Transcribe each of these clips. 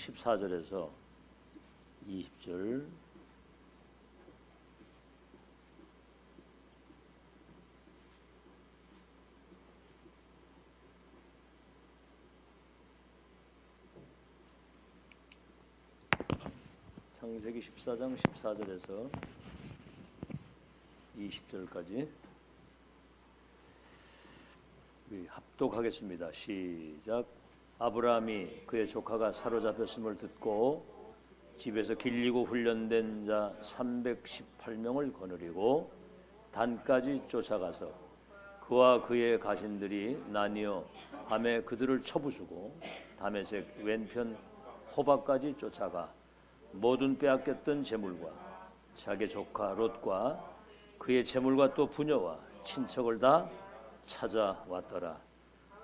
14절에서 20절. 창세기 14장 14절에서 20절까지 우리 합독하겠습니다. 시작. 아브라함이 그의 조카가 사로잡혔음을 듣고 집에서 길리고 훈련된 자 318명을 거느리고 단까지 쫓아가서 그와 그의 가신들이 나뉘어 밤에 그들을 쳐부수고 다메섹 왼편 호바까지 쫓아가 모든 빼앗겼던 재물과 자기 조카 롯과 그의 재물과 또 부녀와 친척을 다 찾아왔더라.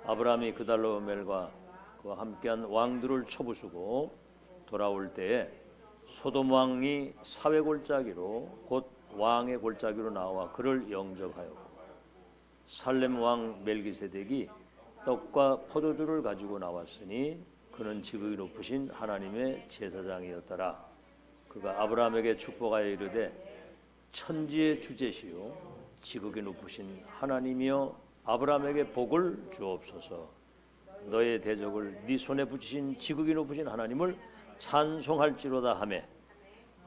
아브라함이 그달로멜과 그와 함께한 왕들을 쳐부수고 돌아올 때에 소돔 왕이 사회 골짜기로 곧 왕의 골짜기로 나와 그를 영접하였고 살렘 왕 멜기세덱이 떡과 포도주를 가지고 나왔으니 그는 지극히 높으신 하나님의 제사장이었더라. 그가 아브라함에게 축복하여 이르되 천지의 주제시요 지극히 높으신 하나님이여 아브라함에게 복을 주옵소서. 너의 대적을 네 손에 붙이신 지극히 높으신 하나님을 찬송할지로다 하매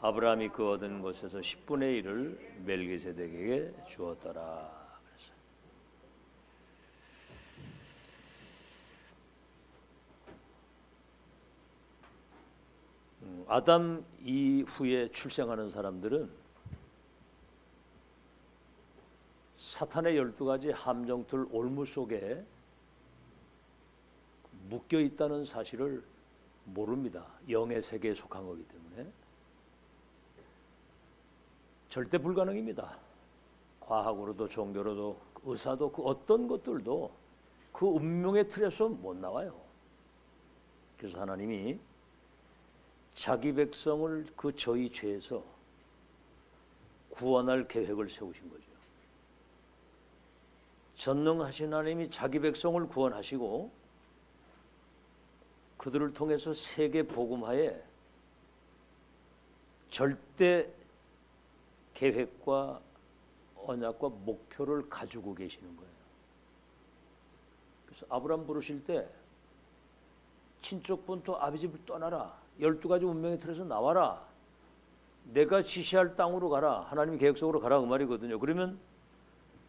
아브라함이 그 얻은 것에서 10분의 1을 멜기세덱에게 주었더라. 아담 이후에 출생하는 사람들은 사탄의 12가지 함정틀 올무 속에 묶여 있다는 사실을 모릅니다. 영의 세계에 속한 거기 때문에 절대 불가능입니다. 과학으로도 종교로도 의사도 그 어떤 것들도 그 운명의 틀에서 못 나와요. 그래서 하나님이 자기 백성을 그 저희 죄에서 구원할 계획을 세우신 거죠. 전능하신 하나님이 자기 백성을 구원하시고 그들을 통해서 세계 복음화에 절대 계획과 언약과 목표를 가지고 계시는 거예요. 그래서 아브라함 부르실 때 친척 본토 아비 집을 떠나라. 12가지 운명의 틀에서 나와라. 내가 지시할 땅으로 가라. 하나님의 계획 속으로 가라 그 말이거든요. 그러면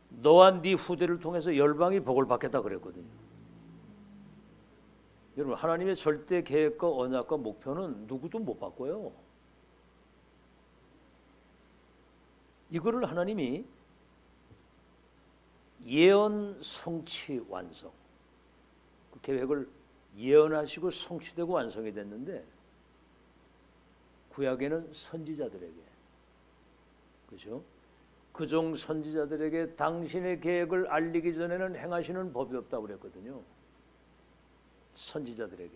너와 네 후대를 통해서 열방이 복을 받겠다 그랬거든요. 여러분 하나님의 절대 계획과 언약과 목표는 누구도 못 바꿔요. 이거를 하나님이 예언 성취 완성 그 계획을 예언하시고 성취되고 완성이 됐는데 구약에는 선지자들에게 그렇죠? 그종 선지자들에게 당신의 계획을 알리기 전에는 행하시는 법이 없다고 그랬거든요. 선지자들에게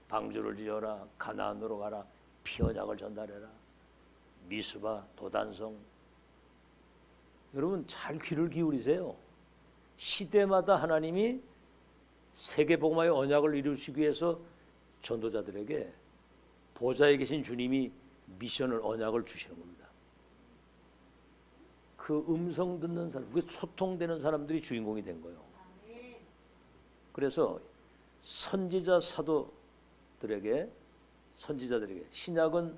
방주를 지어라, 가나안으로 가라, 피언약을 전달해라, 미스바, 도단성. 여러분 잘 귀를 기울이세요. 시대마다 하나님이 세계 복음화의 언약을 이루시기 위해서 전도자들에게 보좌에 계신 주님이 미션을 언약을 주시는 겁니다. 그 음성 듣는 사람, 그 소통되는 사람들이 주인공이 된 거예요. 그래서 선지자 사도들에게 선지자들에게 신약은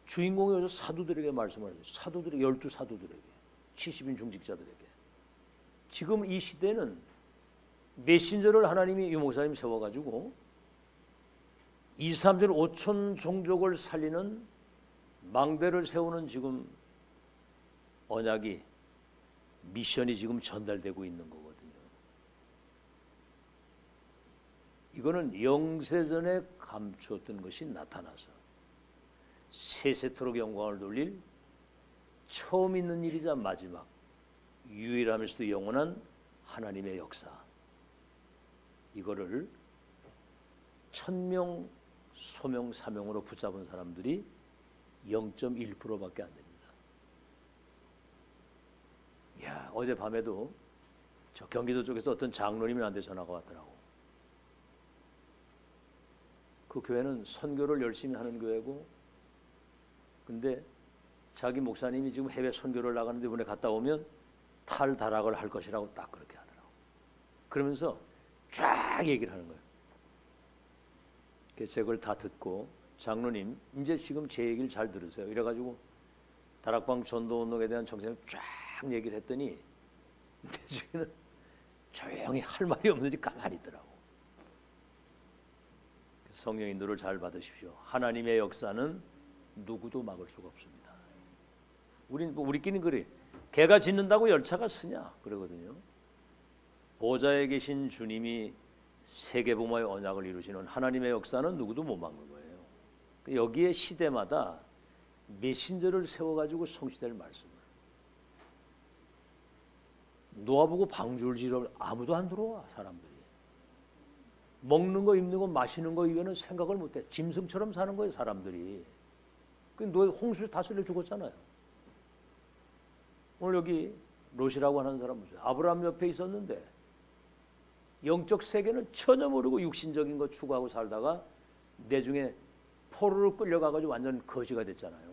주인공이 오셔서 사도들에게 말씀을 해요. 사도들에게 12사도들에게 70인 중직자들에게. 지금 이 시대는 메신저를 하나님이 유 목사님 세워가지고 2, 3절 5천 종족을 살리는 망대를 세우는 지금 언약이 미션이 지금 전달되고 있는 거거든요. 이거는 영세전에 감추었던 것이 나타나서 세세토록 영광을 돌릴 처음 있는 일이자 마지막 유일하면서도 영원한 하나님의 역사. 이거를 천명 소명 사명으로 붙잡은 사람들이 0.1%밖에 안 됩니다. 야, 어젯밤에도 저 경기도 쪽에서 어떤 장로님한테 전화가 왔더라고. 그 교회는 선교를 열심히 하는 교회고, 근데 자기 목사님이 지금 해외 선교를 나가는데 이번에 갔다 오면 탈다락을 할 것이라고 딱 그렇게 하더라고. 그러면서 쫙 얘기를 하는 거예요. 그래서 제가 그걸 다 듣고, 장로님 이제 지금 제 얘기를 잘 들으세요. 이래가지고 다락방 전도운동에 대한 정책을 쫙 얘기를 했더니 나중에는 조용히 할 말이 없는지 가만히 있더라고. 성령 인도를 잘 받으십시오. 하나님의 역사는 누구도 막을 수가 없습니다. 우리끼리는 그래. 개가 짖는다고 열차가 서냐 그러거든요. 보좌에 계신 주님이 세계복음화의 언약을 이루시는 하나님의 역사는 누구도 못 막는 거예요. 여기에 시대마다 메신저를 세워가지고 성취될 말씀을, 놓아보고 방주를 지르면 아무도 안 들어와. 사람들이 먹는 거, 입는 거, 마시는 거 이외에는 생각을 못해. 짐승처럼 사는 거예요 사람들이. 노예 홍수 다스려 죽었잖아요. 오늘 여기 롯이라고 하는 사람 보세요. 아브라함 옆에 있었는데 영적 세계는 전혀 모르고 육신적인 거 추구하고 살다가 내중에 포로로 끌려가가지고 완전 거지가 됐잖아요.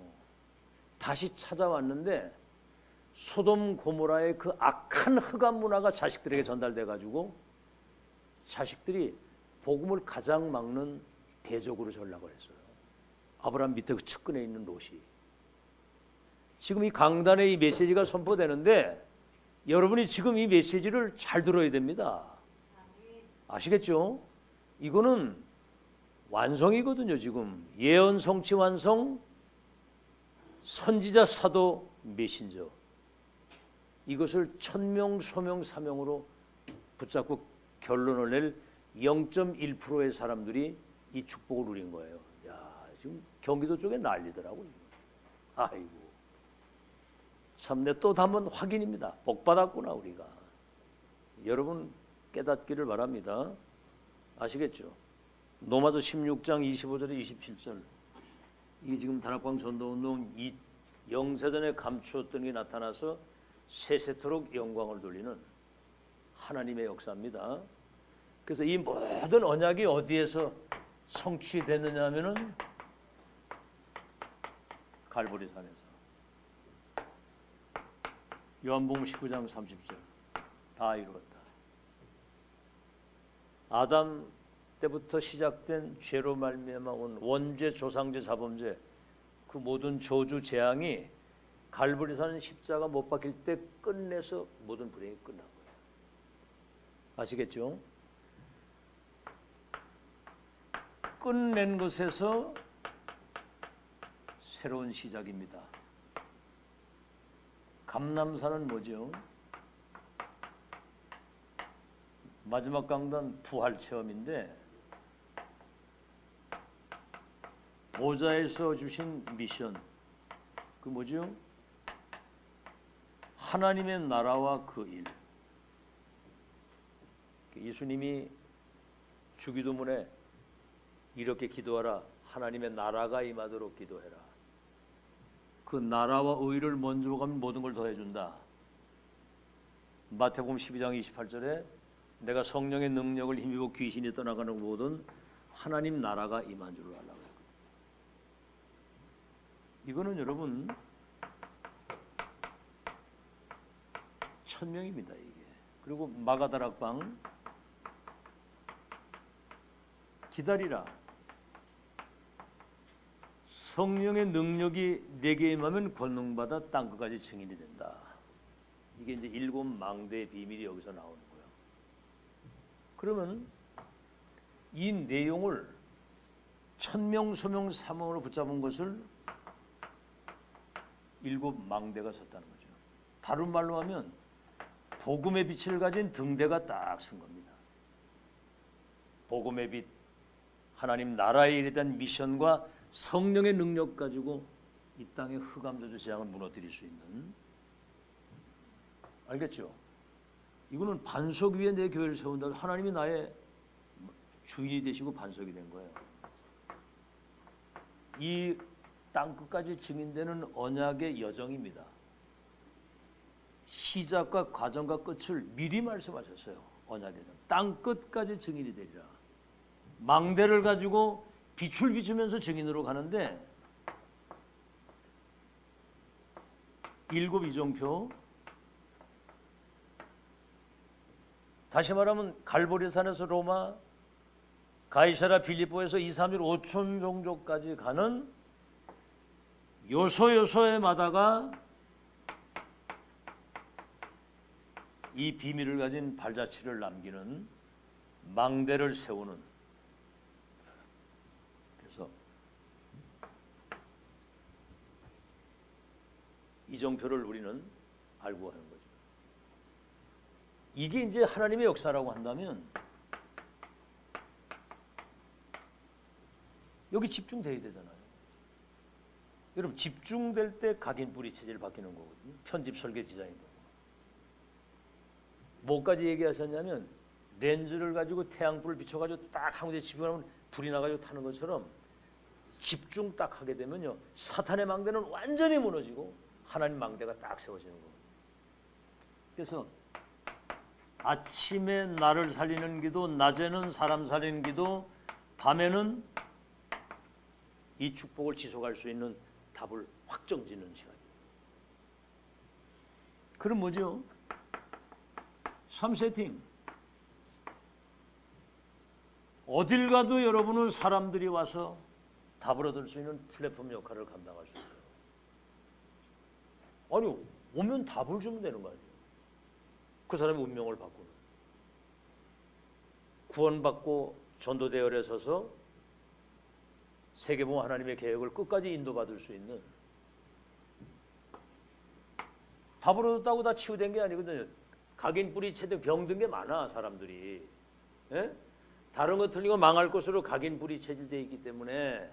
다시 찾아왔는데 소돔 고모라의 그 악한 흑암 문화가 자식들에게 전달돼가지고 자식들이 복음을 가장 막는 대적으로 전락을 했어요. 아브라함 밑에 그 측근에 있는 롯이. 지금 이 강단에 이 메시지가 선포되는데 여러분이 지금 이 메시지를 잘 들어야 됩니다. 아시겠죠? 이거는 완성이거든요. 지금 예언 성취 완성, 선지자 사도 메신저, 이것을 천명 소명 사명으로 붙잡고 결론을 낼 0.1%의 사람들이 이 축복을 누린 거예요. 야, 지금 경기도 쪽에 난리더라고요. 아이고, 참내 또 한번 확인입니다. 복 받았구나 우리가. 여러분 깨닫기를 바랍니다. 아시겠죠? 로마서 16장 25절에 27절. 이게 지금 다락방 전도운동 이 영세전에 감추었던 게 나타나서 세세토록 영광을 돌리는 하나님의 역사입니다. 그래서 이 모든 언약이 어디에서 성취됐느냐 하면은 갈보리산에서. 요한복음 19장 30절. 다 이루었다. 아담 때부터 시작된 죄로 말미암아 온 원죄, 조상죄, 자범죄, 그 모든 저주 재앙이 갈보리산 십자가 못 박힐 때 끝내서 모든 불행이 끝난 거예요. 아시겠죠? 끝낸 것에서 새로운 시작입니다. 감람산은 뭐죠? 마지막 강단 부활 체험인데 보좌에서 주신 미션, 그 뭐죠? 하나님의 나라와 그 일. 예수님이 주기도문에 이렇게 기도하라. 하나님의 나라가 임하도록 기도해라. 그 나라와 의를 먼저 가면 모든 걸 더해준다. 마태복음 12장 28절에 내가 성령의 능력을 힘입어 귀신이 떠나가는 모든 하나님 나라가 임한 줄로 알라고. 이거는 여러분 천명입니다. 이게. 그리고 마가다락방 기다리라. 성령의 능력이 내게 임하면 권능받아 땅끝까지 증인이 된다. 이게 이제 7 망대의 비밀이 여기서 나오는 거예요. 그러면 이 내용을 천명, 소명, 사명으로 붙잡은 것을 7 망대가 섰다는 거죠. 다른 말로 하면 복음의 빛을 가진 등대가 딱 선 겁니다. 복음의 빛, 하나님 나라의 일에 대한 미션과 성령의 능력 가지고 이 땅의 흑암저주 재앙을 무너뜨릴 수 있는. 알겠죠? 이거는 반석 위에 내 교회를 세운다. 하나님이 나의 주인이 되시고 반석이 된 거예요. 이 땅끝까지 증인되는 언약의 여정입니다. 시작과 과정과 끝을 미리 말씀하셨어요. 언약의 여정. 땅끝까지 증인이 되리라. 망대를 가지고 빛을 비추면서 증인으로 가는데 일곱 이정표, 다시 말하면 갈보리산에서 로마, 가이사라 빌립보에서 2, 3일 5천 종족까지 가는 요소요소에마다가 이 비밀을 가진 발자취를 남기는 망대를 세우는, 그래서 이정표를 우리는 알고 하는 거죠. 이게 이제 하나님의 역사라고 한다면 여기 집중돼야 되잖아요. 여러분 집중될 때 각인뿌리 체질 바뀌는 거거든요. 편집 설계 디자인도. 뭐까지 얘기하셨냐면 렌즈를 가지고 태양불을 비춰가지고 딱 한 군데 집중하면 불이 나가지고 타는 것처럼 집중 딱 하게 되면요, 사탄의 망대는 완전히 무너지고 하나님 망대가 딱 세워지는 거예요. 그래서 아침에 나를 살리는 기도, 낮에는 사람 살리는 기도, 밤에는 이 축복을 지속할 수 있는 답을 확정짓는 시간이에요. 그럼 뭐죠? 3세팅. 어딜 가도 여러분은 사람들이 와서 답을 얻을 수 있는 플랫폼 역할을 감당할 수 있어요. 아니, 오면 답을 주면 되는 거 아니에요. 그 사람의 운명을 바꾸는. 구원받고 전도대열에 서서 세계보험 하나님의 계획을 끝까지 인도받을 수 있는, 답을 얻었다고 다 치유된 게 아니거든요. 각인뿌리 체득 병든 게 많아 사람들이. 예? 다른 거 틀리고 망할 것으로 각인뿌리 체질되어 있기 때문에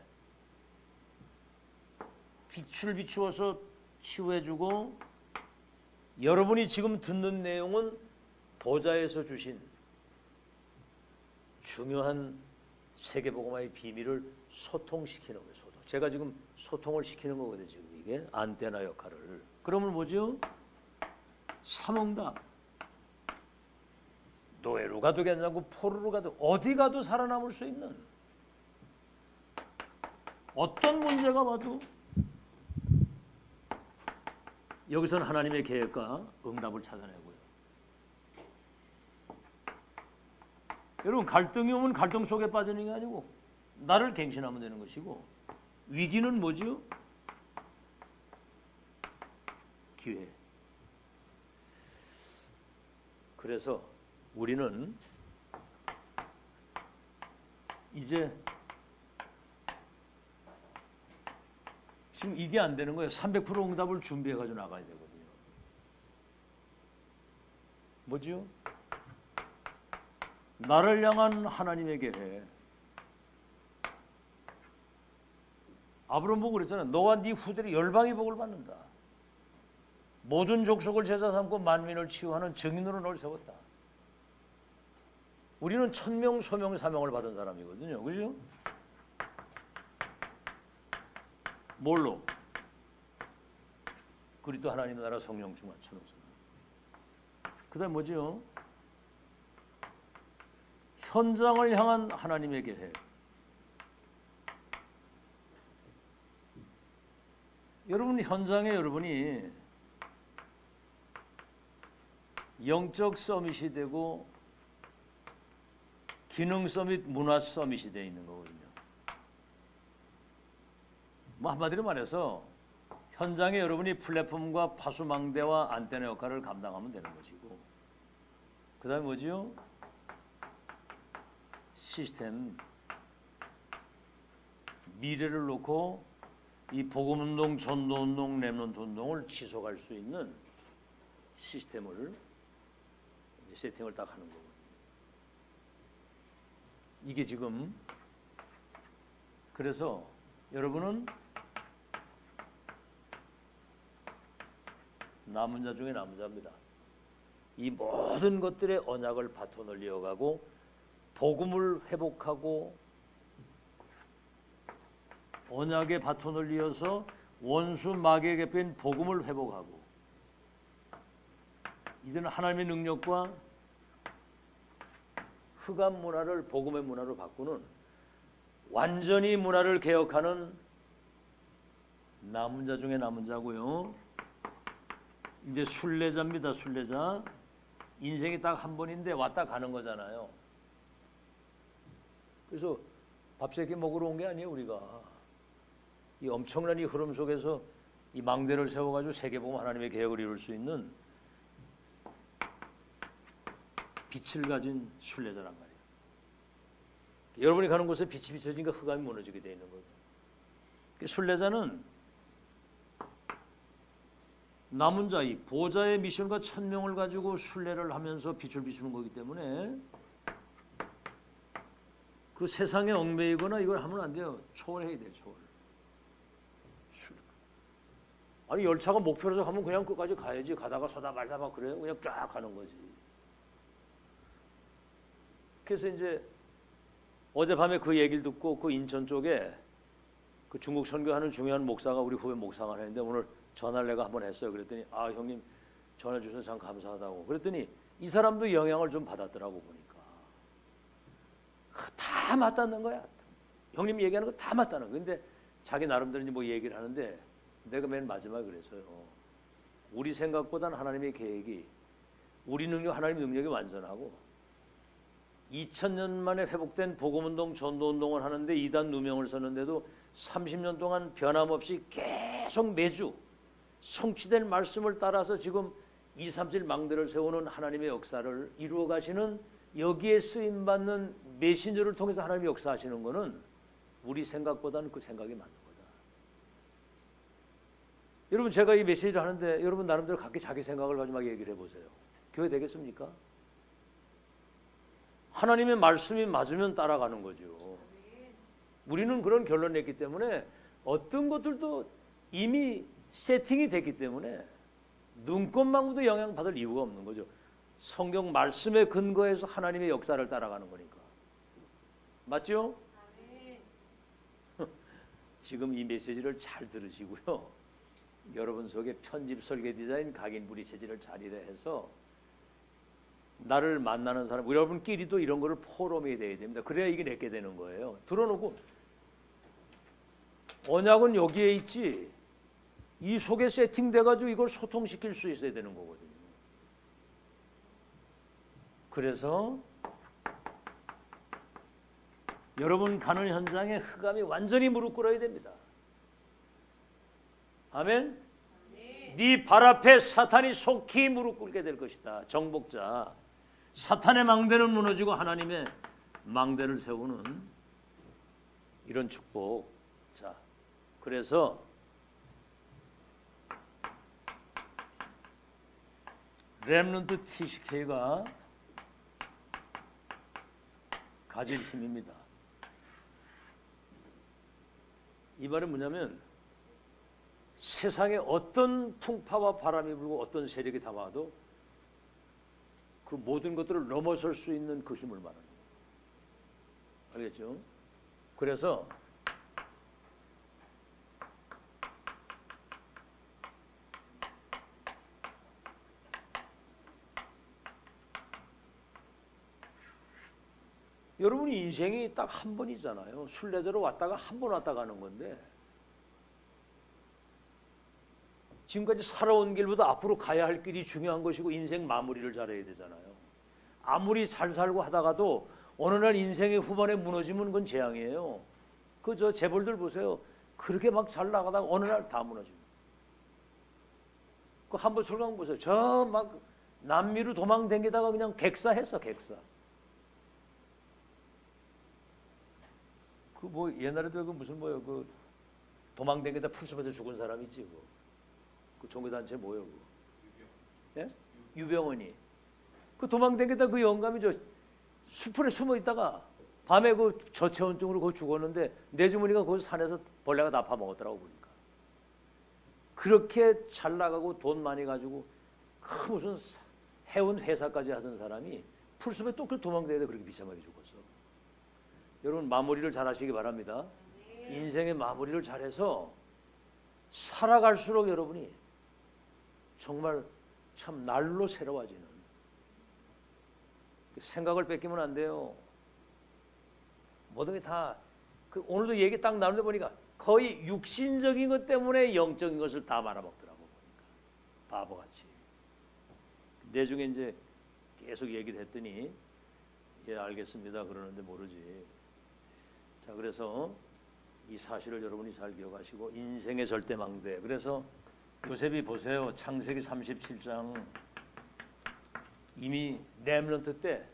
빛을 비추어서 치유해주고, 여러분이 지금 듣는 내용은 보좌에서 주신 중요한 세계복음화의 비밀을 소통시키는 거예요. 소통. 제가 지금 소통을 시키는 거거든요. 지금 이게 안테나 역할을. 그러면 뭐죠? 삼응답. 노예로 가도 괜찮고 포로로 가도 어디 가도 살아남을 수 있는, 어떤 문제가 와도 여기서는 하나님의 계획과 응답을 찾아내고요. 여러분 갈등이 오면 갈등 속에 빠지는 게 아니고 나를 갱신하면 되는 것이고, 위기는 뭐죠? 기회. 그래서 우리는 이제 지금 이게 안 되는 거예요. 300% 응답을 준비해 가지고 나가야 되거든요. 뭐지요? 나를 향한 하나님의 계획. 아브라함 보고 그랬잖아요. 너와 네 후대로 열방의 복을 받는다. 모든 족속을 제사 삼고 만민을 치유하는 증인으로 너를 세웠다. 우리는 천명, 소명, 사명을 받은 사람이거든요. 그죠? 뭘로? 그리스도 하나님 나라 성령 충만 천호성. 그다음 뭐죠? 현장을 향한 하나님의 계획. 여러분 현장에 여러분이 영적 서밋이 되고 기능 서밋, 문화 서밋이 되어 있는 거거든요. 뭐 한마디로 말해서 현장에 여러분이 플랫폼과 파수망대와 안테나 역할을 감당하면 되는 것이고, 그 다음에 뭐지요? 시스템, 미래를 놓고 이 복음운동, 전도운동, 렘넌트 운동을 지속할 수 있는 시스템을 이제 세팅을 딱 하는 거고, 이게 지금 그래서 여러분은 남은 자 중에 남은 자입니다. 이 모든 것들의 언약을 바톤을 이어가고 복음을 회복하고 언약의 바톤을 이어서 원수 마귀에게 뺀 복음을 회복하고, 이제는 하나님의 능력과 흑암 문화를 복음의 문화로 바꾸는 완전히 문화를 개혁하는 남은 자 중에 남은 자고요. 이제 순례자입니다. 순례자. 인생이 딱 한 번인데 왔다 가는 거잖아요. 그래서 밥 세 끼 먹으러 온 게 아니에요. 우리가 이 엄청난 이 흐름 속에서 이 망대를 세워가지고 세계복음 하나님의 계획을 이룰 수 있는 빛을 가진 순례자란 말이에요. 여러분이 가는 곳에 빛이 비춰지니까 흑암이 무너지게 돼 있는 거죠. 순례자는 남은 자, 이 보좌의 미션과 천명을 가지고 순례를 하면서 빛을 비추는 거기 때문에 그 세상에 얽매이거나 이걸 하면 안 돼요. 초월해야 돼요. 초월. 아니 열차가 목표로서 가면 그냥 끝까지 가야지. 가다가 서다 말다 막 그래요. 그냥 쫙 가는 거지. 그래서 이제 어젯밤에 그 얘기를 듣고 그 인천 쪽에 그 중국 선교하는 중요한 목사가 우리 후배 목사가 하는데 오늘 전화를 내가 한번 했어요. 그랬더니 아 형님 전화 주셔서 참 감사하다고. 그랬더니 이 사람도 영향을 좀 받았더라고 보니까. 다 맞다는 거야. 형님 얘기하는 거 다 맞다는 거야. 근데 자기 나름대로 뭐 얘기를 하는데 내가 맨 마지막에 그랬어요. 우리 생각보다는 하나님의 계획이 우리 능력, 하나님의 능력이 완전하고 2000년 만에 회복된 복음운동, 전도운동을 하는데 이단 누명을 썼는데도 30년 동안 변함없이 계속 매주 성취된 말씀을 따라서 지금 237 망대를 세우는 하나님의 역사를 이루어 가시는 여기에 쓰임받는 메신저를 통해서 하나님이 역사하시는 것은 우리 생각보다는 그 생각이 맞는 거다. 여러분 제가 이 메시지를 하는데 여러분 나름대로 각기 자기 생각을 마지막에 얘기를 해보세요. 교회 되겠습니까? 하나님의 말씀이 맞으면 따라가는 거죠. 우리는 그런 결론을 냈기 때문에 어떤 것들도 이미 세팅이 됐기 때문에 눈꽃만큼도 영향받을 이유가 없는 거죠. 성경 말씀에 근거해서 하나님의 역사를 따라가는 거니까. 맞죠? 지금 이 메시지를 잘 들으시고요. 여러분 속에 편집 설계 디자인 각인 부리 체질을 잘 이해해서 나를 만나는 사람, 여러분끼리도 이런 거를 포럼이 돼야 됩니다. 그래야 이게 내게 되는 거예요. 들어놓고 언약은 여기에 있지 이 속에 세팅돼가지고 이걸 소통시킬 수 있어야 되는 거거든요. 그래서 여러분 가는 현장에 흑암이 완전히 무릎 꿇어야 됩니다. 아멘. 네 발 앞에 사탄이 속히 무릎 꿇게 될 것이다. 정복자. 사탄의 망대는 무너지고 하나님의 망대를 세우는 이런 축복. 자, 그래서 렘넌트 TCK가 가질 힘입니다. 이 말은 뭐냐면 세상에 어떤 풍파와 바람이 불고 어떤 세력이 다가와도 그 모든 것들을 넘어설 수 있는 그 힘을 말하는 거예요. 알겠죠? 그래서 여러분이 인생이 딱 한 번이잖아요. 순례자로 왔다가 한 번 왔다 가는 건데 지금까지 살아온 길보다 앞으로 가야 할 길이 중요한 것이고 인생 마무리를 잘해야 되잖아요. 아무리 잘 살고 하다가도 어느 날 인생의 후반에 무너지면 그건 재앙이에요. 그 저 재벌들 보세요. 그렇게 막 잘 나가다가 어느 날 다 무너집니다. 그 한번 설강 보세요. 저 막 남미로 도망 다니다가 그냥 객사했어, 객사. 그 뭐 옛날에도 그 무슨 뭐요 그 도망 다니다 풀숲에서 죽은 사람 있지 그 종교단체 뭐요 그 예? 유병원이 그 도망 다니다 그 영감이 저 수풀에 숨어 있다가 밤에 그 저체온증으로 거기 죽었는데 내 주머니가 거기 산에서 벌레가 납파 먹었더라고 보니까. 그렇게 잘 나가고 돈 많이 가지고 그 무슨 해운 회사까지 하던 사람이 풀숲에 또 그 도망 다니다 그렇게 비참하게 죽었어. 여러분 마무리를 잘 하시기 바랍니다. 인생의 마무리를 잘해서 살아갈수록 여러분이 정말 참 날로 새로워지는 생각을 뺏기면 안 돼요. 모든 게 다 그 오늘도 얘기 딱 나누다 보니까 거의 육신적인 것 때문에 영적인 것을 다 말아먹더라고 보니까 바보같이. 내중에 이제 계속 얘기를 했더니 예 알겠습니다 그러는데 모르지. 자 그래서 이 사실을 여러분이 잘 기억하시고 인생의 절대망대. 그래서 요셉이 보세요. 창세기 37장 이미 렘넌트 때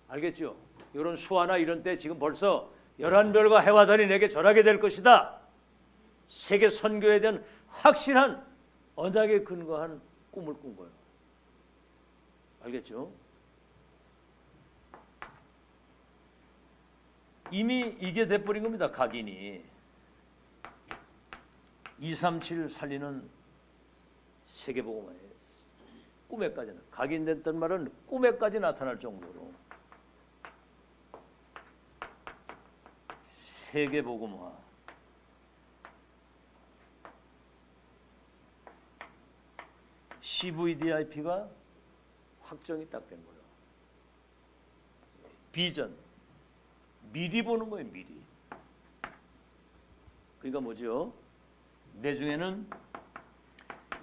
알겠죠? 이런 수화나 이런 때 지금 벌써 11별과 해와 달이 내게 절하게 될 것이다. 세계 선교에 대한 확실한 언약에 근거한 꿈을 꾼 거예요. 알겠죠? 이미 이게 돼버린 겁니다. 각인이 237 살리는 세계복음화에 꿈에까지는 각인됐던 말은 꿈에까지 나타날 정도로 세계복음화. CVDIP가 확정이 딱 된 거예요. 비전. 미리 보는 거예요. 미리. 그러니까 뭐죠? 내중에는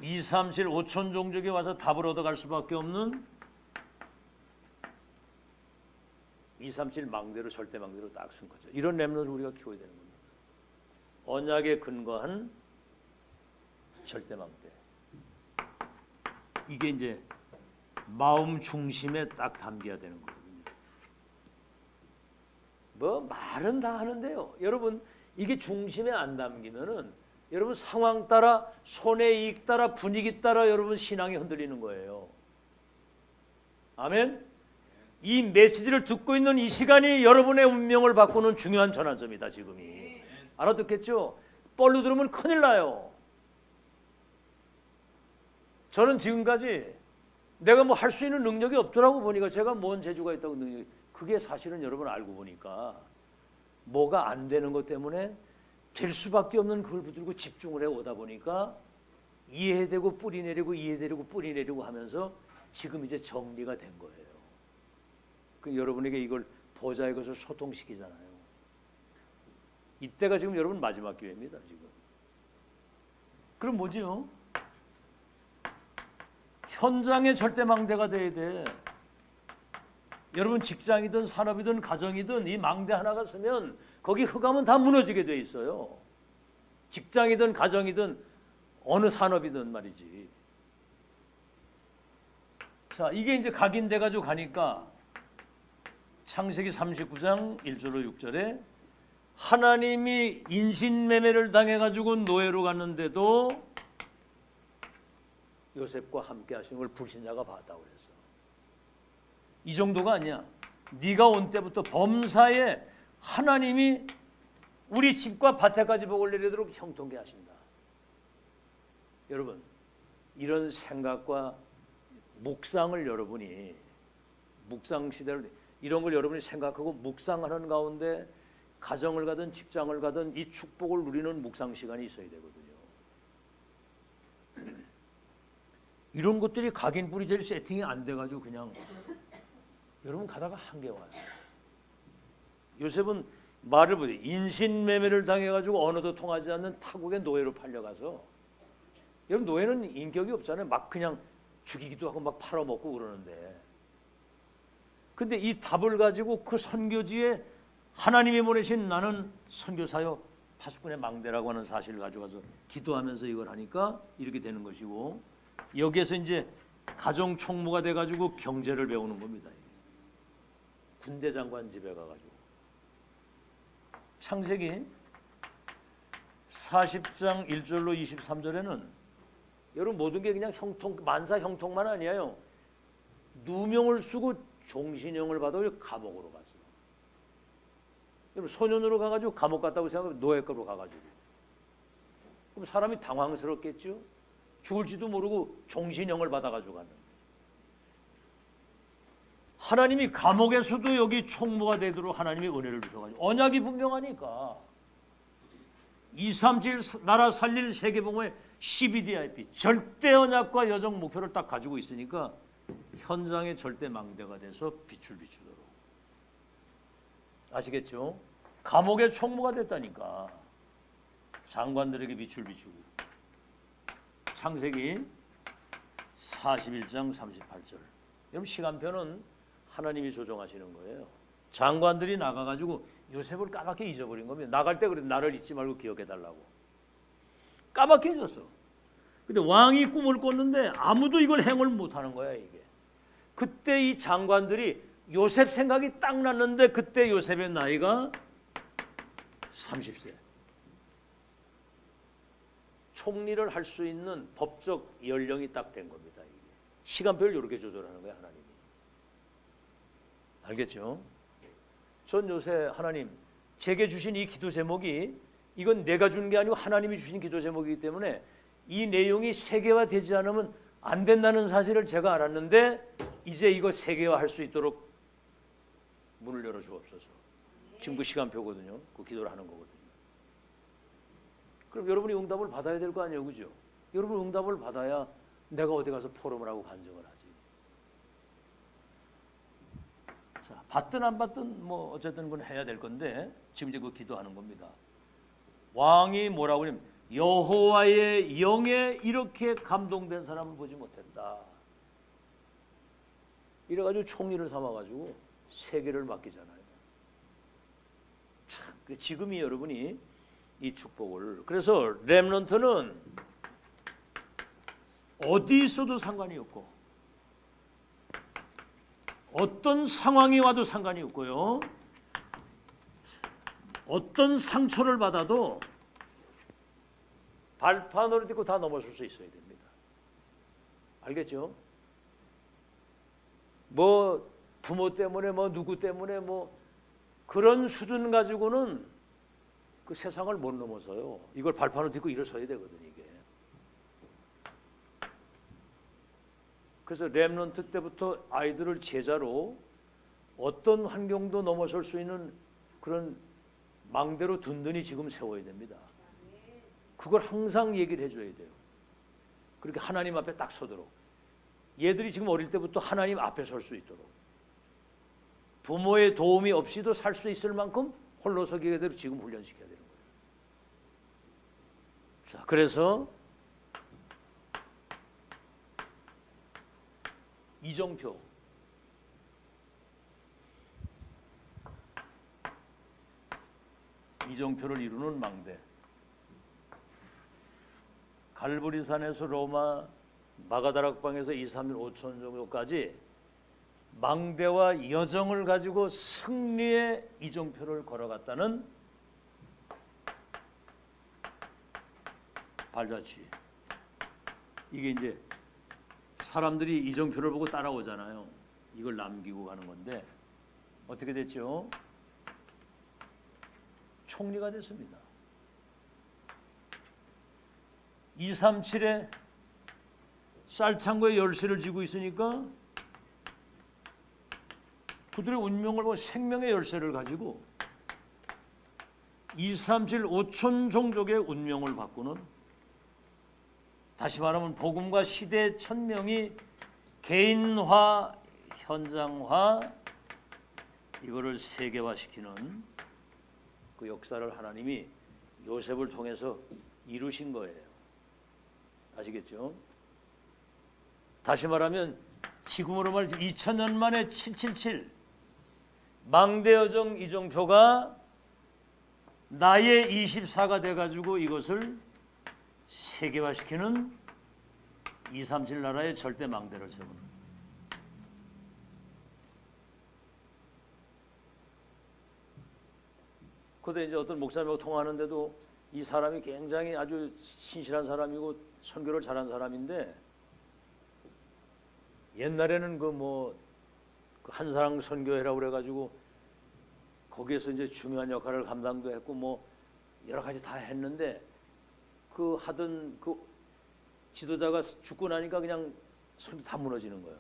237 5천 종족이 와서 답을 얻어갈 수밖에 없는 237 망대로 절대 망대로 딱 쓴 거죠. 이런 렘넌트를 우리가 키워야 되는 겁니다. 언약에 근거한 절대 망대. 이게 이제 마음 중심에 딱 담겨야 되는 거거든요. 뭐 말은 다 하는데요. 여러분 이게 중심에 안 담기면은 여러분 상황 따라 손해이익 따라 분위기 따라 여러분 신앙이 흔들리는 거예요. 아멘. 이 메시지를 듣고 있는 이 시간이 여러분의 운명을 바꾸는 중요한 전환점이다. 지금이 알아듣겠죠? 뻘로 들으면 큰일 나요. 저는 지금까지 내가 뭐 할 수 있는 능력이 없더라고 보니까 제가 뭔 재주가 있다고 능력이 그게 사실은 여러분 알고 보니까 뭐가 안 되는 것 때문에 될 수밖에 없는 그걸 붙들고 집중을 해 오다 보니까 이해되고 뿌리 내리고 이해되고 뿌리 내리고 하면서 지금 이제 정리가 된 거예요. 그 여러분에게 이걸 보좌의 것을 소통시키잖아요. 이때가 지금 여러분 마지막 기회입니다. 지금. 그럼 뭐지요? 현장의 절대망대가 돼야 돼. 여러분 직장이든 산업이든 가정이든 이 망대 하나가 서면 거기 흑암은 다 무너지게 돼 있어요. 직장이든 가정이든 어느 산업이든 말이지. 자, 이게 이제 각인돼 가지고 가니까 창세기 39장 1절로 6절에 하나님이 인신매매를 당해 가지고 노예로 갔는데도 요셉과 함께 하신 걸 불신자가 봤다고 그랬어. 이 정도가 아니야. 네가 온 때부터 범사에 하나님이 우리 집과 밭에까지 복을 내리도록 형통케 하신다. 여러분 이런 생각과 묵상을 여러분이 묵상 시대를 이런 걸 여러분이 생각하고 묵상하는 가운데 가정을 가든 직장을 가든 이 축복을 누리는 묵상 시간이 있어야 되거든요. 이런 것들이 각인 뿌리질 세팅이 안 돼가지고 그냥 여러분 가다가 한계 와요. 요셉은 말을 보세요. 인신매매를 당해가지고 언어도 통하지 않는 타국의 노예로 팔려가서 여러분 노예는 인격이 없잖아요. 막 그냥 죽이기도 하고 막 팔아먹고 그러는데 근데 이 답을 가지고 그 선교지에 하나님이 보내신 나는 선교사요 파수꾼의 망대라고 하는 사실을 가져가서 기도하면서 이걸 하니까 이렇게 되는 것이고 여기에서 이제 가정 총무가 돼가지고 경제를 배우는 겁니다. 군대 장관 집에 가가지고 창세기 40장 1절로 23절에는 여러분 모든 게 그냥 형통 만사 형통만 아니에요. 누명을 쓰고 종신형을 받아 감옥으로 갔어. 여러분 소년으로 가가지고 감옥 갔다고 생각하면 노예급으로 가가지고 그럼 사람이 당황스럽겠죠. 죽을지도 모르고 종신형을 받아가지고 가는. 하나님이 감옥에서도 여기 총무가 되도록 하나님이 은혜를 주셔가지고 언약이 분명하니까 237 나라 살릴 세계봉의 CVDIP 절대 언약과 여정 목표를 딱 가지고 있으니까 현장의 절대 망대가 돼서 빛을 비추도록 아시겠죠? 감옥의 총무가 됐다니까. 장관들에게 빛을 비추고. 창세기 41장 38절. 여러분 시간표는 하나님이 조정하시는 거예요. 장관들이 나가가지고 요셉을 까맣게 잊어버린 겁니다. 나갈 때 그래 나를 잊지 말고 기억해달라고. 까맣게 잊었어. 근데 왕이 꿈을 꿨는데 아무도 이걸 행을 못하는 거야 이게. 그때 이 장관들이 요셉 생각이 딱 났는데 그때 요셉의 나이가 30세. 총리를 할 수 있는 법적 연령이 딱 된 겁니다. 이게. 시간표를 이렇게 조절하는 거야 하나님이. 알겠죠? 전 요새 하나님 제게 주신 이 기도 제목이 이건 내가 준 게 아니고 하나님이 주신 기도 제목이기 때문에 이 내용이 세계화되지 않으면 안 된다는 사실을 제가 알았는데 이제 이거 세계화할 수 있도록 문을 열어 주옵소서. 지금 그 시간표거든요. 그 기도를 하는 거거든요. 그럼 여러분이 응답을 받아야 될 거 아니에요, 그죠? 여러분 응답을 받아야 내가 어디 가서 포럼을 하고 간증을 하지. 자, 받든 안 받든 뭐 어쨌든 그건 해야 될 건데 지금 이제 그 기도하는 겁니다. 왕이 뭐라고 하냐면 여호와의 영에 이렇게 감동된 사람을 보지 못했다. 이래가지고 총리를 삼아가지고 세계를 맡기잖아요. 참, 지금이 여러분이 이 축복을. 그래서 렘넌트는 어디 있어도 상관이 없고 어떤 상황이 와도 상관이 없고요. 어떤 상처를 받아도 발판으로 딛고 다 넘어설 수 있어야 됩니다. 알겠죠? 뭐 부모 때문에 뭐 누구 때문에 뭐 그런 수준 가지고는 그 세상을 못 넘어서요. 이걸 발판으로 딛고 일어서야 되거든요, 이게. 그래서 렘넌트 때부터 아이들을 제자로 어떤 환경도 넘어설 수 있는 그런 망대로 든든히 지금 세워야 됩니다. 그걸 항상 얘기를 해줘야 돼요. 그렇게 하나님 앞에 딱 서도록. 얘들이 지금 어릴 때부터 하나님 앞에 설 수 있도록. 부모의 도움이 없이도 살 수 있을 만큼 홀로 서기게 되도록 지금 훈련시켜야 되는 거예요. 자, 그래서 이정표. 이정표를 이루는 망대. 갈보리산에서 로마, 마가다락방에서 2, 3일 5천 정도까지 망대와 여정을 가지고 승리의 이정표를 걸어갔다는 발자취. 이게 이제 사람들이 이정표를 보고 따라오잖아요. 이걸 남기고 가는 건데 어떻게 됐죠? 총리가 됐습니다. 237에 쌀창고에 열쇠를 쥐고 있으니까 그들의 운명을 보고 생명의 열쇠를 가지고 237 5천 종족의 운명을 바꾸는, 다시 말하면 복음과 시대 천명이 개인화, 현장화, 이거를 세계화시키는 그 역사를 하나님이 요셉을 통해서 이루신 거예요. 아시겠죠? 다시 말하면 지금으로 말해 2000년 만에 777 망대여정 이정표가 나의 24가 돼가지고 이것을 세계화시키는 237 나라의 절대 망대를 세우는. 그때 이제 어떤 목사님하고 통화하는데도 이 사람이 굉장히 아주 신실한 사람이고 선교를 잘한 사람인데 옛날에는 그 뭐 한사랑 선교회라고 그래가지고 거기에서 이제 중요한 역할을 감당도 했고 뭐 여러 가지 다 했는데 그 하던 그 지도자가 죽고 나니까 그냥 선교 다 무너지는 거예요.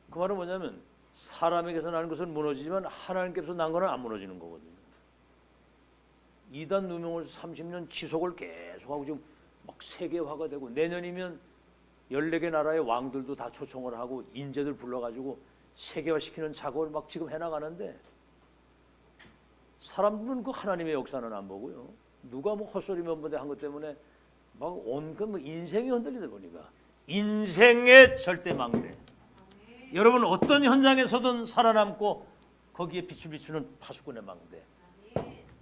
그 말은 뭐냐면 사람에게서 나는 것은 무너지지만 하나님께서 난 거는 안 무너지는 거거든요. 이단 누명을 30년 지속을 계속하고 지금 막 세계화가 되고 내년이면 14개 나라의 왕들도 다 초청을 하고 인재들 불러가지고 세계화시키는 작업을 막 지금 해나가는데 사람들은 그 하나님의 역사는 안 보고요. 누가 뭐 헛소리 몇번에 한 것 때문에 막 온갖 뭐 인생이 흔들리다 보니까 인생의 절대 망대. 여러분 어떤 현장에서든 살아남고 거기에 빛을 비추는 파수꾼의 망대.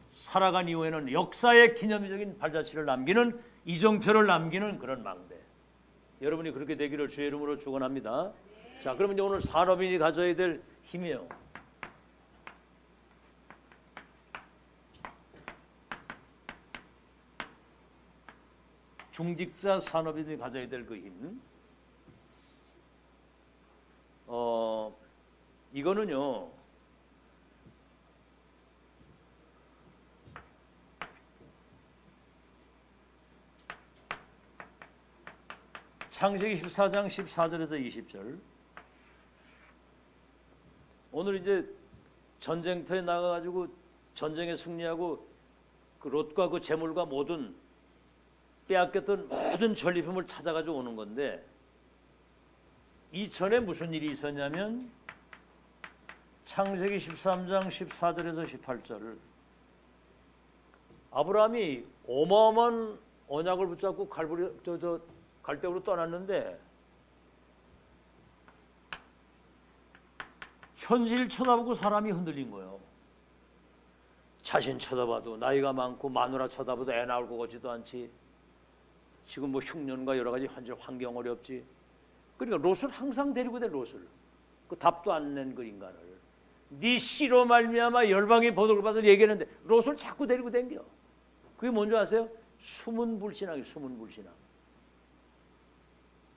살아간 이후에는 역사의 기념적인 발자취를 남기는 이정표를 남기는 그런 망대. 여러분이 그렇게 되기를 주의 이름으로 축원합니다. 자, 그러면 이제 오늘 산업인이 가져야 될 힘이에요. 중직자 산업인이 가져야 될 그 힘. 이거는요. 창세기 14장 14절에서 20절. 오늘 이제 전쟁터에 나가가지고 전쟁에 승리하고 그 롯과 그 재물과 모든 빼앗겼던 모든 전리품을 찾아가지고 오는 건데 이전에 무슨 일이 있었냐면 창세기 13장 14절에서 18절 아브라함이 어마어마한 언약을 붙잡고 갈대우로 떠났는데 현실 쳐다보고 사람이 흔들린 거예요. 자신 쳐다봐도 나이가 많고 마누라 쳐다봐도 애 나올 것 같지도 않지. 지금 뭐 흉년과 여러 가지 현재 환경 어렵지. 그러니까 롯을 항상 데리고 대 롯을. 그 답도 안 낸 그 인간을. 네 씨로 말미암아 열방의 보복을 받을 얘기했는데 롯을 자꾸 데리고 댕겨. 그게 뭔지 아세요? 수문불신앙이 수문불신앙.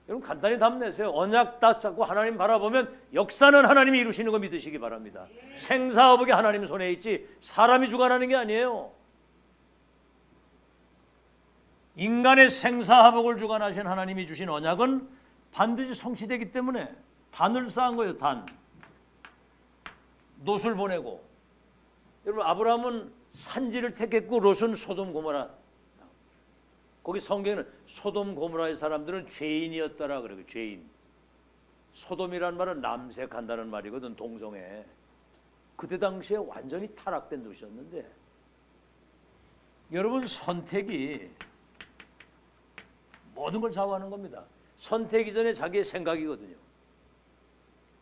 여러분 간단히 답 내세요. 언약 딱 잡고 하나님 바라보면 역사는 하나님이 이루시는 거 믿으시기 바랍니다. 생사화복이 하나님 손에 있지 사람이 주관하는 게 아니에요. 인간의 생사화복을 주관하신 하나님이 주신 언약은 반드시 성취되기 때문에 단을 쌓은 거예요. 단. 롯을 보내고. 여러분 아브라함은 산지를 택했고 롯은 소돔 고모라. 거기 성경에는 소돔 고모라의 사람들은 죄인이었다라 그래요. 죄인. 소돔이라는 말은 남색한다는 말이거든. 동성애. 그때 당시에 완전히 타락된 도시였는데 여러분 선택이 모든 걸 좌우하는 겁니다. 선택 이전에 자기의 생각이거든요.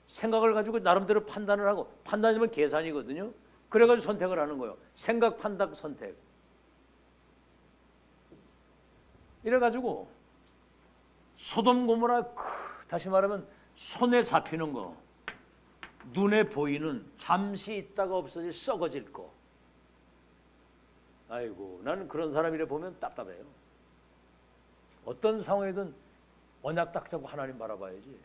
생각을 가지고 나름대로 판단을 하고 판단이면 계산이거든요. 그래가지고 선택을 하는 거예요. 생각, 판단, 선택. 이래가지고 소돔 고모라 다시 말하면 손에 잡히는 거, 눈에 보이는 잠시 있다가 없어질 썩어질 거. 아이고 나는 그런 사람이라 보면 답답해요. 어떤 상황이든 언약 딱 잡고 하나님 바라봐야지.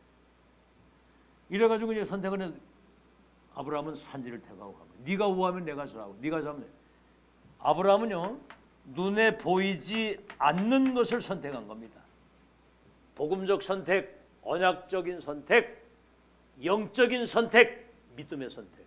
이래가지고 이제 선택은 아브라함은 산지를 택하고 가고 네가 우하면 내가 저하고 네가 잡으면 돼. 아브라함은요 눈에 보이지 않는 것을 선택한 겁니다. 복음적 선택, 언약적인 선택, 영적인 선택, 믿음의 선택.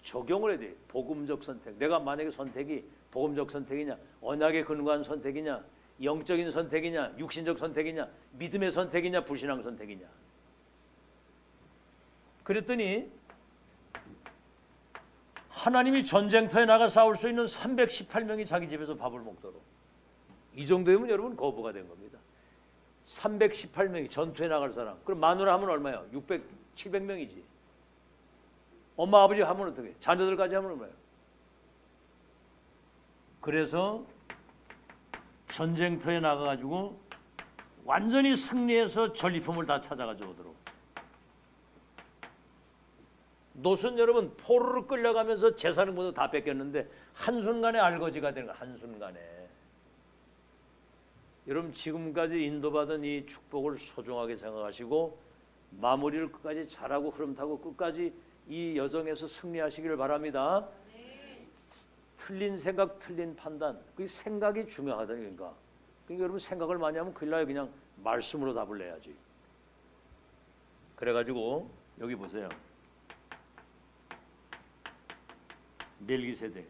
적용을 해야 돼. 복음적 선택. 내가 만약에 선택이 복음적 선택이냐, 언약에 근거한 선택이냐, 영적인 선택이냐, 육신적 선택이냐, 믿음의 선택이냐, 불신앙 선택이냐. 그랬더니 하나님이 전쟁터에 나가 싸울 수 있는 318명이 자기 집에서 밥을 먹도록. 이 정도면 여러분 거부가 된 겁니다. 318명이 전투에 나갈 사람. 그럼 마누라 하면 얼마예요? 600, 700명이지. 엄마 아버지 하면 어떻게? 자녀들까지 하면 얼마예요? 그래서 전쟁터에 나가가지고 완전히 승리해서 전리품을 다 찾아가지고 오도록. 롯은 여러분 포로로 끌려가면서 재산을 모두 다 뺏겼는데 한순간에 알거지가 되는 거야. 한순간에. 여러분 지금까지 인도받은 이 축복을 소중하게 생각하시고 마무리를 끝까지 잘하고 흐름 타고 끝까지 이 여정에서 승리하시기를 바랍니다. 틀린 생각, 틀린 판단. 그 생각이 중요하다니까. 그러니까 여러분 생각을 많이 하면 큰일 나요. 그냥 말씀으로 답을 내야지. 그래가지고 여기 보세요. 멜기세덱.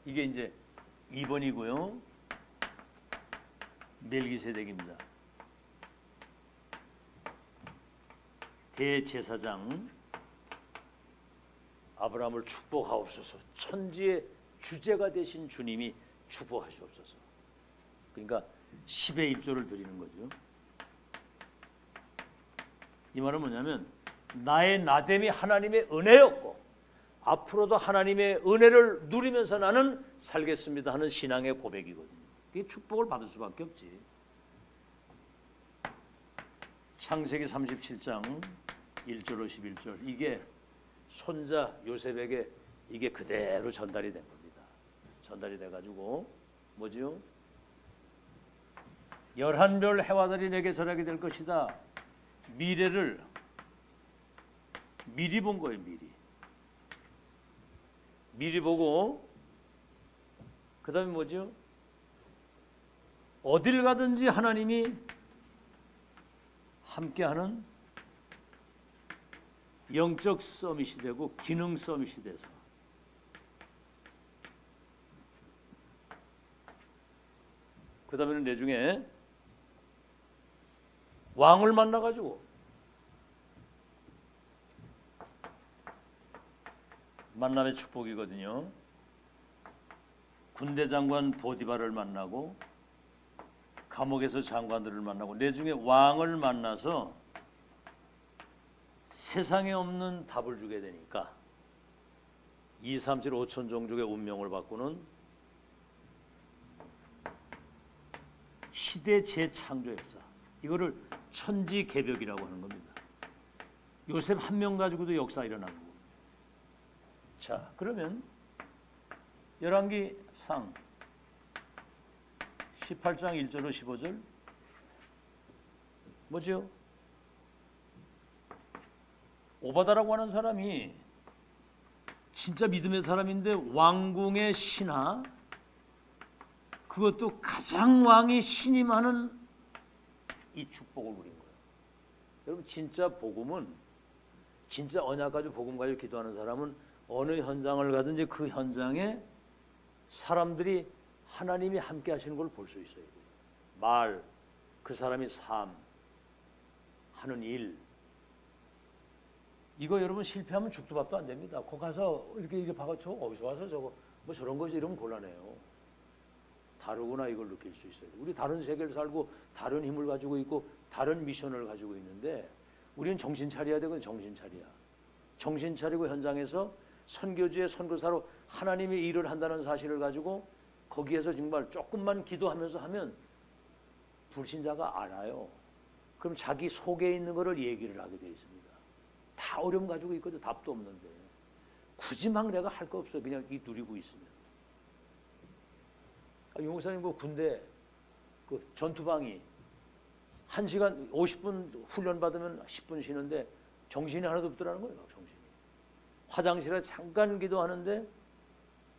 이게 이제 2번이고요. 멜기세덱입니다. 대제사장 아브라함을 축복하옵소서. 천지의 주제가 되신 주님이 축복하시옵소서. 그러니까 10의 1조를 드리는 거죠. 이 말은 뭐냐면 나의 나됨이 하나님의 은혜였고 앞으로도 하나님의 은혜를 누리면서 나는 살겠습니다 하는 신앙의 고백이거든요. 이게 축복을 받을 수밖에 없지. 창세기 37장 1절로 11절 이게 손자 요셉에게 이게 그대로 전달이 된 겁니다. 전달이 돼가지고 뭐지요? 11별 해와들이 내게 절하게 될 것이다. 미래를 미리 본 거예요. 미리 보고 그 다음에 뭐죠? 어딜 가든지 하나님이 함께하는 영적 서밋이 되고 기능 서밋이 돼서 그 다음에는 내중에 왕을 만나가지고 만남의 축복이거든요. 군대 장관 보디바를 만나고 감옥에서 장관들을 만나고 내중에 왕을 만나서 세상에 없는 답을 주게 되니까 2, 3, 7, 5천 종족의 운명을 바꾸는 시대 재창조 역사. 이거를 천지개벽이라고 하는 겁니다. 요셉 한 명 가지고도 역사 일어난 거고. 자, 그러면 열왕기상 18장 1절로 15절 뭐죠? 오바다라고 하는 사람이 진짜 믿음의 사람인데 왕궁의 신하 그것도 가장 왕이 신임하는 이 축복을 누린 거예요. 여러분 진짜 복음은 진짜 언약 가지고 복음 가지고 기도하는 사람은 어느 현장을 가든지 그 현장에 사람들이 하나님이 함께 하시는 걸 볼 수 있어야 돼요. 말, 그 사람이 삶, 하는 일 이거 여러분 실패하면 죽도 밥도 안 됩니다. 거기 가서 이렇게 박아 저 어디서 와서 저거 뭐 저런 거지 이러면 곤란해요. 다르구나 이걸 느낄 수 있어요. 우리 다른 세계를 살고 다른 힘을 가지고 있고 다른 미션을 가지고 있는데 우리는 정신 차려야 되거든요. 정신 차리고 현장에서 선교주의 선교사로 하나님의 일을 한다는 사실을 가지고 거기에서 정말 조금만 기도하면서 하면 불신자가 알아요. 그럼 자기 속에 있는 것을 얘기를 하게 되어 있습니다. 다 어려움 가지고 있거든. 답도 없는데 굳이 막 내가 할 거 없어. 그냥 이 누리고 있으면. 용사님 그 군대 그 전투방이 1시간 50분 훈련 받으면 10분 쉬는데 정신이 하나도 없더라는 거예요. 정신이. 화장실에 잠깐 기도하는데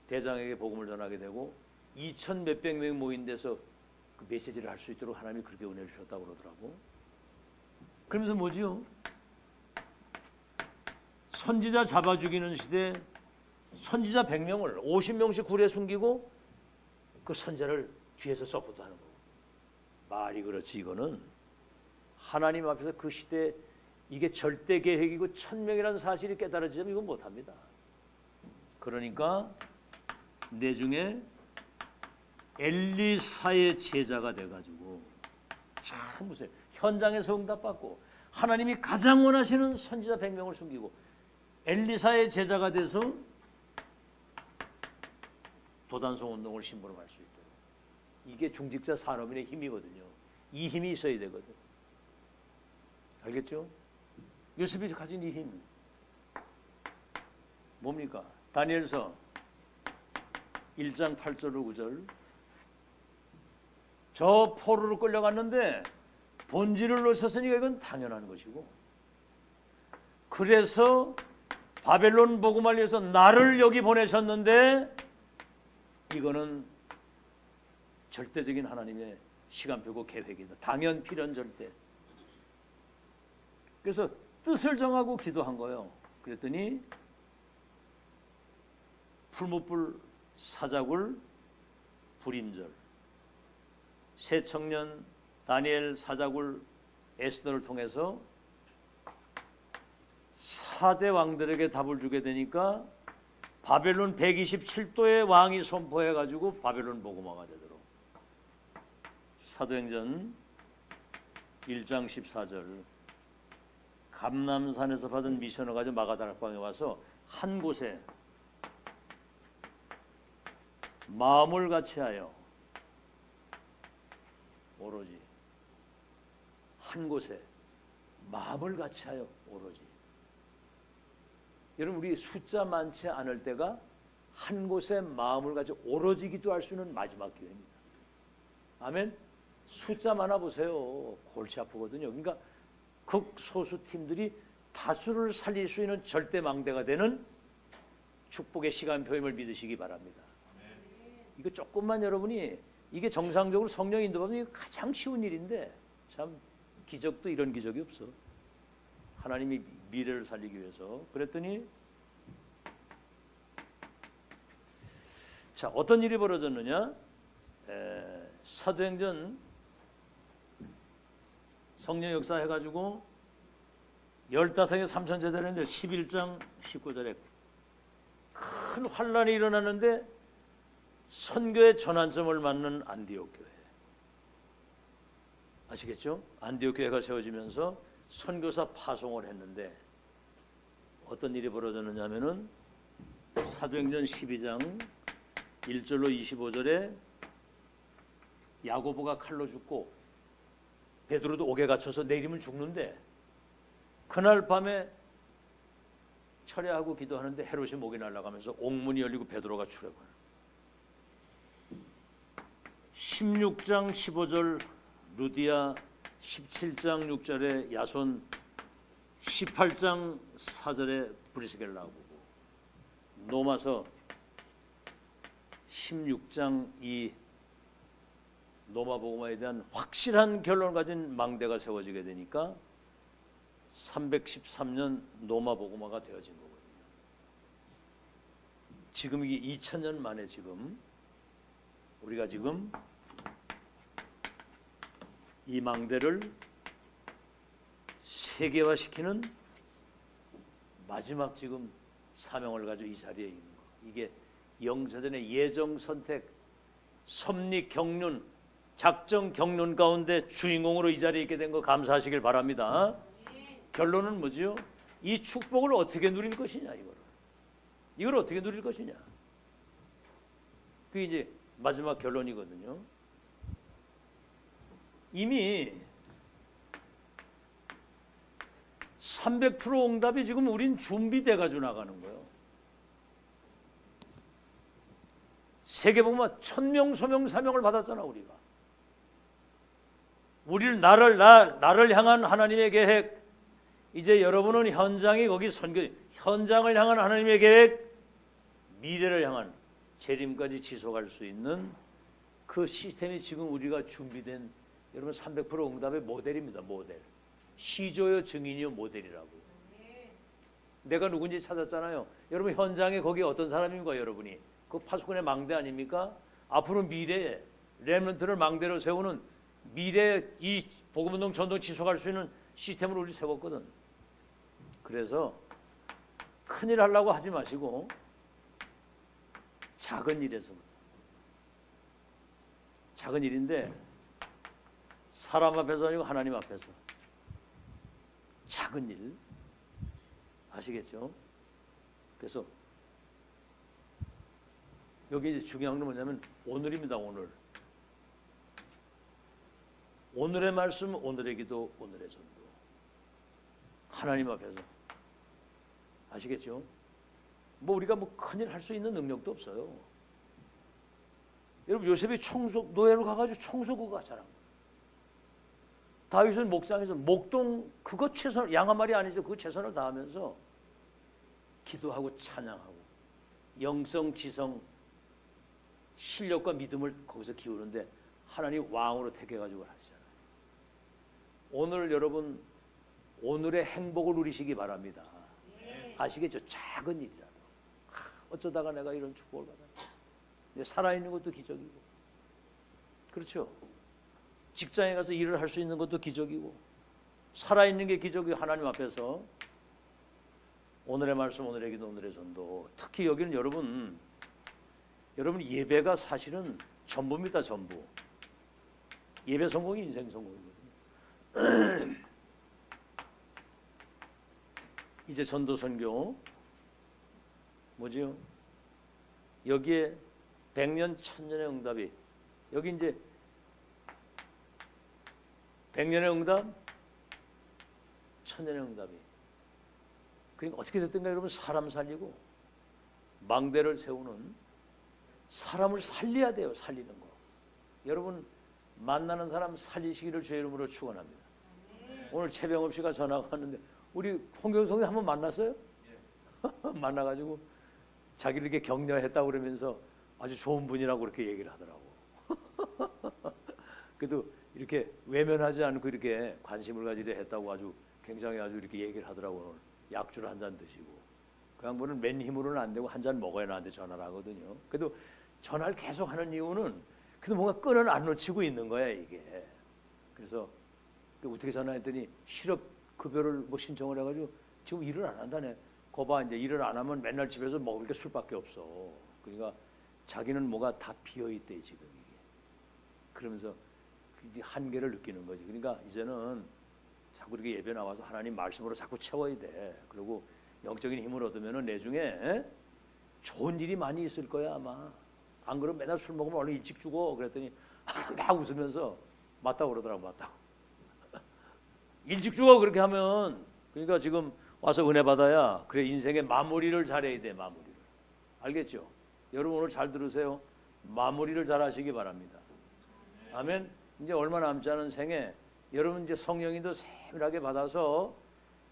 대장에게 복음을 전하게 되고 2천 몇백 명 모인 데서 그 메시지를 할 수 있도록 하나님이 그렇게 은혜를 주셨다고 그러더라고. 그러면서 뭐지요? 선지자 잡아 죽이는 시대 선지자 100명을 50명씩 굴에 숨기고 그 선자를 뒤에서 서포트하는 거고. 말이 그렇지 이거는 하나님 앞에서 그 시대 이게 절대 계획이고 1000명이라는 사실이 깨달아지면 이건 못합니다. 그러니까 내중에 엘리사의 제자가 돼가지고 참 보세요. 현장에서 응답받고 하나님이 가장 원하시는 선지자 100명을 숨기고 엘리사의 제자가 돼서 도단성 운동을 심부름할 수 있도록. 이게 중직자 산업인의 힘이거든요. 이 힘이 있어야 되거든. 알겠죠? 요셉이 가진 이 힘 뭡니까? 다니엘서 1장 8절로 9절 저 포로로 끌려갔는데 본질을 놓쳤으니까 이건 당연한 것이고 그래서 바벨론 복음을 위해서 나를 여기 보내셨는데 이거는 절대적인 하나님의 시간표고 계획이다. 당연 필연 절대. 그래서 뜻을 정하고 기도한 거예요. 그랬더니 풀무불 사자굴 불임절 새 청년 다니엘 사자굴 에스더를 통해서 4대 왕들에게 답을 주게 되니까 바벨론 127도의 왕이 선포해가지고 바벨론 복음화가 되도록. 사도행전 1장 14절 감람산에서 받은 미션을 가지고 마가다락방에 와서 한 곳에 마음을 같이하여 오로지 한 곳에 마음을 같이하여 오로지. 여러분 우리 숫자 많지 않을 때가 한 곳에 마음을 가지고 오로지 기도할 수 있는 마지막 기회입니다. 아멘. 숫자 많아 보세요. 골치 아프거든요. 그러니까 극소수 팀들이 다수를 살릴 수 있는 절대 망대가 되는 축복의 시간표임을 믿으시기 바랍니다. 이거 조금만 여러분이 이게 정상적으로 성령 인도받으면 가장 쉬운 일인데 참 기적도 이런 기적이 없어. 하나님이 미래를 살리기 위해서. 그랬더니 자 어떤 일이 벌어졌느냐. 사도행전 성령 역사 해가지고 15개 3천 제자였는데 11장 19절에 큰 환란이 일어났는데 선교의 전환점을 맞는 안디옥 교회. 아시겠죠? 안디옥 교회가 세워지면서 선교사 파송을 했는데 어떤 일이 벌어졌느냐 하면은 사도행전 12장 1절로 25절에 야고보가 칼로 죽고 베드로도 옥에 갇혀서 내일이면 죽는데 그날 밤에 철야하고 기도하는데 헤롯이 목이 날아가면서 옥문이 열리고 베드로가 출애굽을. 16장 15절 루디아, 17장 6절에 야손, 18장 4절에 브리스겔 나오고 노마서 16장 2 노마 복음화에 대한 확실한 결론을 가진 망대가 세워지게 되니까 313년 노마 복음화가 되어진 거거든요. 지금 이게 2000년 만에 지금 우리가 지금 이 망대를 세계화시키는 마지막 지금 사명을 가지고 이 자리에 있는 거. 이게 영세전의 예정 선택, 섭리 경륜, 작정 경륜 가운데 주인공으로 이 자리에 있게 된 거 감사하시길 바랍니다. 결론은 뭐지요? 이 축복을 어떻게 누릴 것이냐 이걸 어떻게 누릴 것이냐. 그게 이제 마지막 결론이거든요. 이미 300% 응답이 지금 우린 준비돼 가지고 나가는 거예요. 세계복음화 1000명 소명 사명을 받았잖아 우리가. 우리를 나를 향한 하나님의 계획. 이제 여러분은 현장이 거기 선교 현장을 향한 하나님의 계획, 미래를 향한 재림까지 지속할 수 있는 그 시스템이 지금 우리가 준비된 여러분 300% 응답의 모델입니다. 모델. 시조요 증인이요 모델이라고. 내가 누군지 찾았잖아요. 여러분 현장에 거기 어떤 사람인가 여러분이. 그 파수꾼의 망대 아닙니까? 앞으로 미래에 렘넌트를 망대로 세우는 미래 이 복음운동 전동 지속할 수 있는 시스템을 우리 세웠거든. 그래서 큰일 하려고 하지 마시고 작은 일에서부터. 작은 일인데 사람 앞에서 아니고 하나님 앞에서 작은 일 아시겠죠? 그래서 여기 이제 중요한 건 뭐냐면 오늘입니다. 오늘의 말씀, 오늘의 기도, 오늘의 전도. 하나님 앞에서 아시겠죠? 뭐 우리가 뭐 큰일 할 수 있는 능력도 없어요. 여러분 요셉이 노예로 가가지고 청소부가 하잖아. 다윗은 목장에서 목동 그거 최선 양 한 마리 아니죠. 그 최선을 다하면서 기도하고 찬양하고 영성, 지성, 실력과 믿음을 거기서 기우는데 하나님 왕으로 택해가지고 하시잖아요. 오늘 여러분 오늘의 행복을 누리시기 바랍니다. 아시겠죠? 작은 일이라도 어쩌다가 내가 이런 축복을 받았나. 살아있는 것도 기적이고 그렇죠. 직장에 가서 일을 할 수 있는 것도 기적이고 살아있는 게 기적이고 하나님 앞에서 오늘의 말씀, 오늘의 기도, 오늘의 전도. 특히 여기는 여러분 예배가 사실은 전부입니다. 전부. 예배 성공이 인생 성공이거든요. 이제 전도 선교 뭐지요? 여기에 100년 1000년의 응답이, 여기 이제 100년의 응답, 1000년의 응답이. 그러니까 어떻게 됐든가 여러분, 사람 살리고 망대를 세우는, 사람을 살려야 돼요. 살리는 거. 여러분 만나는 사람 살리시기를 주의 이름으로 축원합니다. 오늘 최병업 씨가 전화가 왔는데 우리 홍경성이 한번 만났어요? 만나가지고 자기를 이렇게 격려했다고 그러면서 아주 좋은 분이라고 그렇게 얘기를 하더라고. 그래도 이렇게 외면하지 않고 이렇게 관심을 가지려 했다고 아주 굉장히 아주 이렇게 얘기를 하더라고. 오늘 약주를 한 잔 드시고. 그 양반은 맨 힘으로는 안 되고 한 잔 먹어야 나한테 전화를 하거든요. 그래도 전화를 계속 하는 이유는 그래도 뭔가 끈을 안 놓치고 있는 거야 이게. 그래서 어떻게 전화했더니 실업 급여를 뭐 신청을 해가지고 지금 일을 안 한다네. 거봐, 이제 일을 안 하면 맨날 집에서 먹을 게 술밖에 없어. 그러니까 자기는 뭐가 다 비어 있대 지금 이게. 그러면서 한계를 느끼는 거지. 그러니까 이제는 자꾸 이렇게 예배 나와서 하나님 말씀으로 자꾸 채워야 돼. 그리고 영적인 힘을 얻으면은 내중에 좋은 일이 많이 있을 거야 아마. 안 그러면 맨날 술 먹으면 얼른 일찍 죽어. 그랬더니 막 웃으면서 맞다고 그러더라고. 맞다고. 일찍 죽어 그렇게 하면. 그러니까 지금 와서 은혜 받아야 그래 인생의 마무리를 잘해야 돼. 마무리를. 알겠죠? 여러분 오늘 잘 들으세요. 마무리를 잘 하시기 바랍니다. 아멘. 이제 얼마 남지 않은 생에 여러분 이제 성령이 더 세밀하게 받아서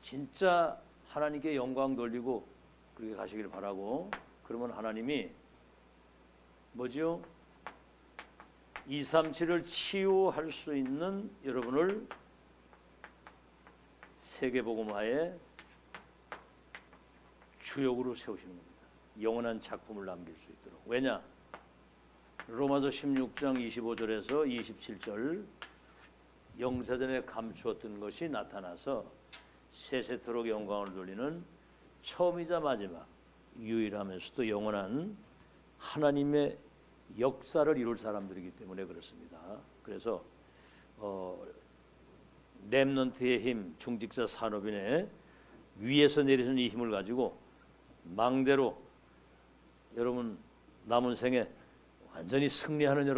진짜 하나님께 영광 돌리고 그렇게 가시기를 바라고. 그러면 하나님이 뭐죠? 237을 치유할 수 있는 여러분을 세계복음화의 주역으로 세우시는 겁니다. 영원한 작품을 남길 수 있도록. 왜냐? 로마서 16장 25절에서 27절 영세전에 감추었던 것이 나타나서 세세토록 영광을 돌리는 처음이자 마지막 유일하면서도 영원한 하나님의 역사를 이룰 사람들이기 때문에 그렇습니다. 그래서 렘넌트의 힘, 중직자 산업인의 위에서 내리는 이 힘을 가지고 망대로 여러분 남은 생에 완전히 승리하는 여러분